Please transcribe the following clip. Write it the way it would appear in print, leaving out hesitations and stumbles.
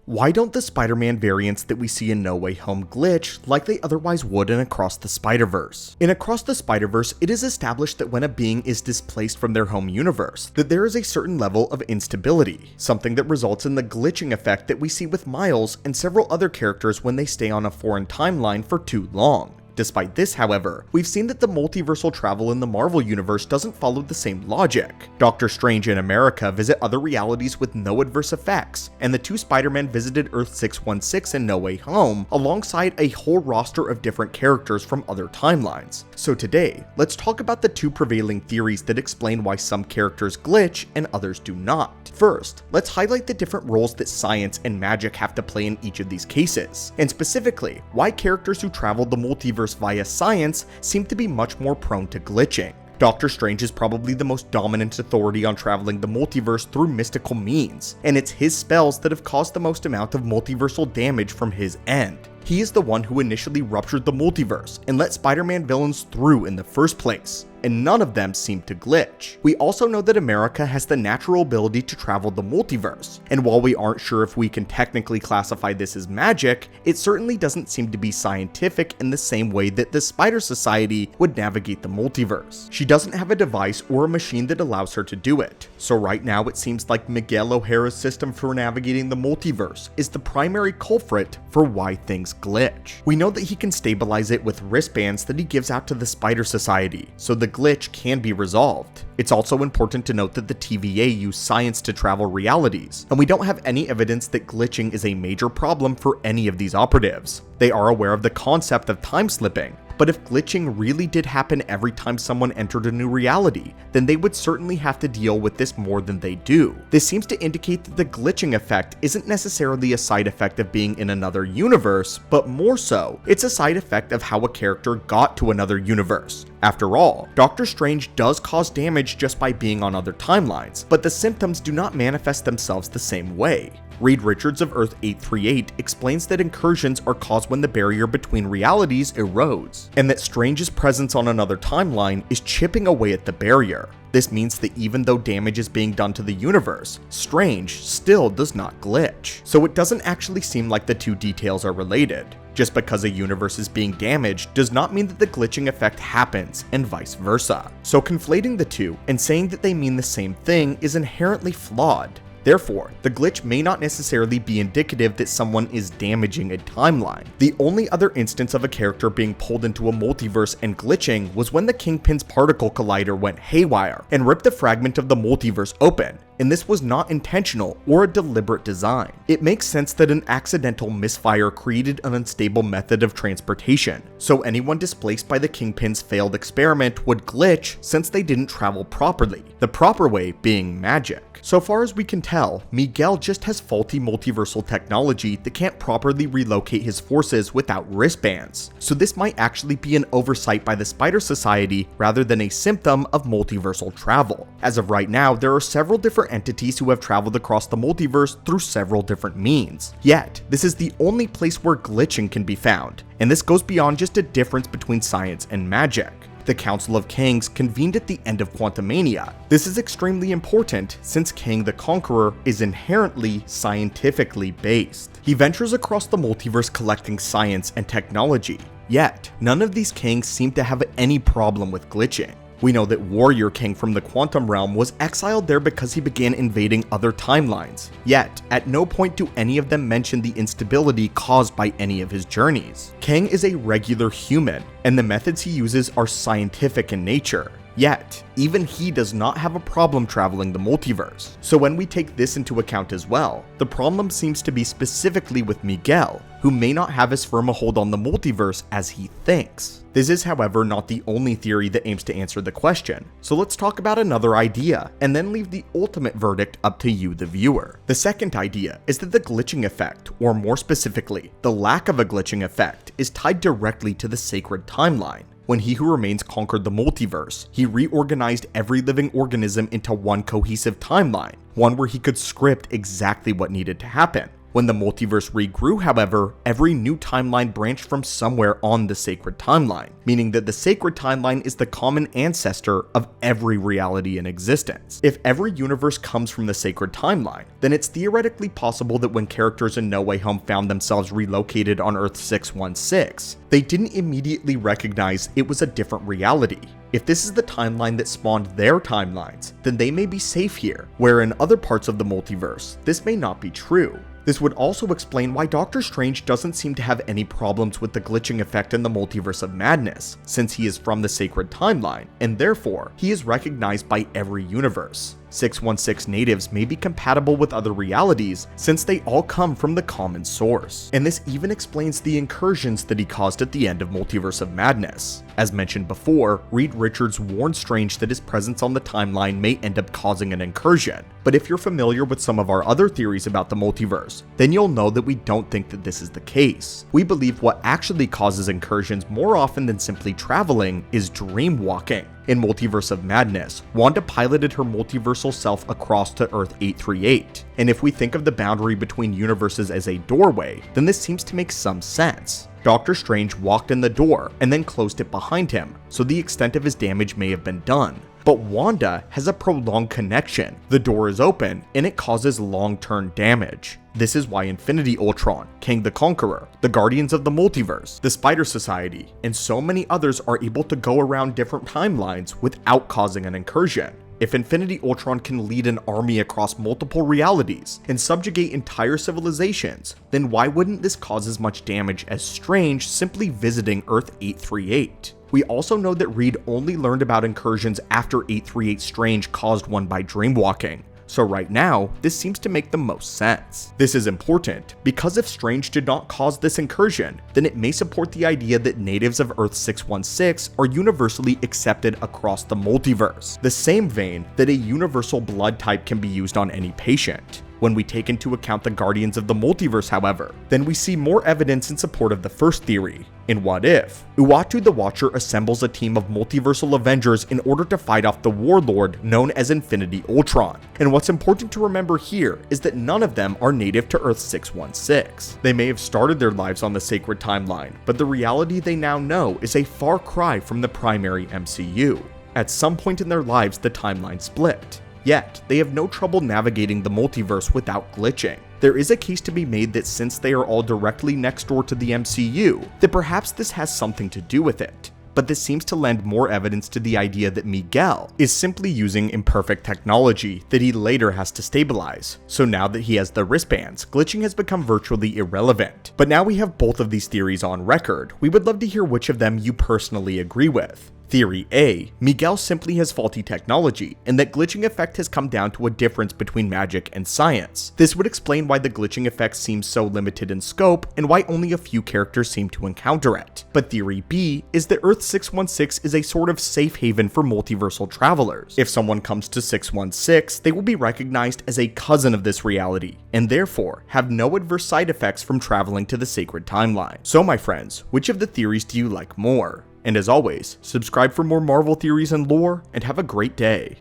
Why don't the Spider-Man variants that we see in No Way Home glitch like they otherwise would in Across the Spider-Verse? In Across the Spider-Verse, it is established that when a being is displaced from their home universe, that there is a certain level of instability, something that results in the glitching effect that we see with Miles and several other characters when they stay on a foreign timeline for too long. Despite this, however, we've seen that the multiversal travel in the Marvel universe doesn't follow the same logic. Doctor Strange and America visit other realities with no adverse effects, and the two Spider-Men visited Earth 616 in No Way Home alongside a whole roster of different characters from other timelines. So today, let's talk about the two prevailing theories that explain why some characters glitch and others do not. First, let's highlight the different roles that science and magic have to play in each of these cases, and specifically, why characters who travel the multiverse via science seem to be much more prone to glitching. Doctor Strange is probably the most dominant authority on traveling the multiverse through mystical means, and it's his spells that have caused the most amount of multiversal damage from his end. He is the one who initially ruptured the multiverse and let Spider-Man villains through in the first place, and none of them seem to glitch. We also know that America has the natural ability to travel the multiverse, and while we aren't sure if we can technically classify this as magic, it certainly doesn't seem to be scientific in the same way that the Spider Society would navigate the multiverse. She doesn't have a device or a machine that allows her to do it, so right now it seems like Miguel O'Hara's system for navigating the multiverse is the primary culprit for why things glitch. We know that he can stabilize it with wristbands that he gives out to the Spider Society, so the glitch can be resolved. It's also important to note that the TVA use science to travel realities, and we don't have any evidence that glitching is a major problem for any of these operatives. They are aware of the concept of time slipping, but if glitching really did happen every time someone entered a new reality, then they would certainly have to deal with this more than they do. This seems to indicate that the glitching effect isn't necessarily a side effect of being in another universe, but more so, it's a side effect of how a character got to another universe. After all, Doctor Strange does cause damage just by being on other timelines, but the symptoms do not manifest themselves the same way. Reed Richards of Earth 838 explains that incursions are caused when the barrier between realities erodes, and that Strange's presence on another timeline is chipping away at the barrier. This means that even though damage is being done to the universe, Strange still does not glitch. So it doesn't actually seem like the two details are related. Just because a universe is being damaged does not mean that the glitching effect happens, and vice versa. So conflating the two and saying that they mean the same thing is inherently flawed. Therefore, the glitch may not necessarily be indicative that someone is damaging a timeline. The only other instance of a character being pulled into a multiverse and glitching was when the Kingpin's particle collider went haywire and ripped a fragment of the multiverse open, and this was not intentional or a deliberate design. It makes sense that an accidental misfire created an unstable method of transportation, so anyone displaced by the Kingpin's failed experiment would glitch since they didn't travel properly, the proper way being magic. So far as we can tell, Miguel just has faulty multiversal technology that can't properly relocate his forces without wristbands, so this might actually be an oversight by the Spider Society rather than a symptom of multiversal travel. As of right now, there are several different entities who have traveled across the multiverse through several different means. Yet, this is the only place where glitching can be found, and this goes beyond just a difference between science and magic. The Council of Kangs convened at the end of Quantumania. This is extremely important since Kang the Conqueror is inherently scientifically based. He ventures across the multiverse collecting science and technology, yet none of these Kangs seem to have any problem with glitching. We know that Warrior King from the Quantum Realm was exiled there because he began invading other timelines, yet at no point do any of them mention the instability caused by any of his journeys. Kang is a regular human, and the methods he uses are scientific in nature. Yet, even he does not have a problem traveling the multiverse. So when we take this into account as well, the problem seems to be specifically with Miguel, who may not have as firm a hold on the multiverse as he thinks. This is, however, not the only theory that aims to answer the question, so let's talk about another idea, and then leave the ultimate verdict up to you, the viewer. The second idea is that the glitching effect, or more specifically, the lack of a glitching effect, is tied directly to the sacred timeline. When He Who Remains conquered the multiverse, he reorganized every living organism into one cohesive timeline, one where he could script exactly what needed to happen. When the multiverse regrew, however, every new timeline branched from somewhere on the sacred timeline, meaning that the sacred timeline is the common ancestor of every reality in existence. If every universe comes from the sacred timeline, then it's theoretically possible that when characters in No Way Home found themselves relocated on Earth 616, they didn't immediately recognize it was a different reality. If this is the timeline that spawned their timelines, then they may be safe here, where in other parts of the multiverse, this may not be true. This would also explain why Doctor Strange doesn't seem to have any problems with the glitching effect in the Multiverse of Madness, since he is from the sacred timeline, and therefore, he is recognized by every universe. 616 natives may be compatible with other realities since they all come from the common source. And this even explains the incursions that he caused at the end of Multiverse of Madness. As mentioned before, Reed Richards warned Strange that his presence on the timeline may end up causing an incursion. But if you're familiar with some of our other theories about the multiverse, then you'll know that we don't think that this is the case. We believe what actually causes incursions more often than simply traveling is dream walking. In Multiverse of Madness, Wanda piloted her multiversal self across to Earth 838, and if we think of the boundary between universes as a doorway, then this seems to make some sense. Doctor Strange walked in the door and then closed it behind him, so the extent of his damage may have been done. But Wanda has a prolonged connection. The door is open, and it causes long-term damage. This is why Infinity Ultron, Kang the Conqueror, the Guardians of the Multiverse, the Spider Society, and so many others are able to go around different timelines without causing an incursion. If Infinity Ultron can lead an army across multiple realities and subjugate entire civilizations, then why wouldn't this cause as much damage as Strange simply visiting Earth 838? We also know that Reed only learned about incursions after 838 Strange caused one by dreamwalking. So right now, this seems to make the most sense. This is important, because if Strange did not cause this incursion, then it may support the idea that natives of Earth 616 are universally accepted across the multiverse, the same vein that a universal blood type can be used on any patient. When we take into account the Guardians of the Multiverse, however, then we see more evidence in support of the first theory. In What If, Uatu the Watcher assembles a team of multiversal Avengers in order to fight off the warlord known as Infinity Ultron. And what's important to remember here is that none of them are native to Earth 616. They may have started their lives on the sacred timeline, but the reality they now know is a far cry from the primary MCU. At some point in their lives, the timeline split. Yet, they have no trouble navigating the multiverse without glitching. There is a case to be made that since they are all directly next door to the MCU, that perhaps this has something to do with it. But this seems to lend more evidence to the idea that Miguel is simply using imperfect technology that he later has to stabilize. So now that he has the wristbands, glitching has become virtually irrelevant. But now we have both of these theories on record. We would love to hear which of them you personally agree with. Theory A, Miguel simply has faulty technology, and that glitching effect has come down to a difference between magic and science. This would explain why the glitching effect seems so limited in scope, and why only a few characters seem to encounter it. But Theory B is that Earth 616 is a sort of safe haven for multiversal travelers. If someone comes to 616, they will be recognized as a cousin of this reality, and therefore have no adverse side effects from traveling to the sacred timeline. So my friends, which of the theories do you like more? And as always, subscribe for more Marvel theories and lore, and have a great day.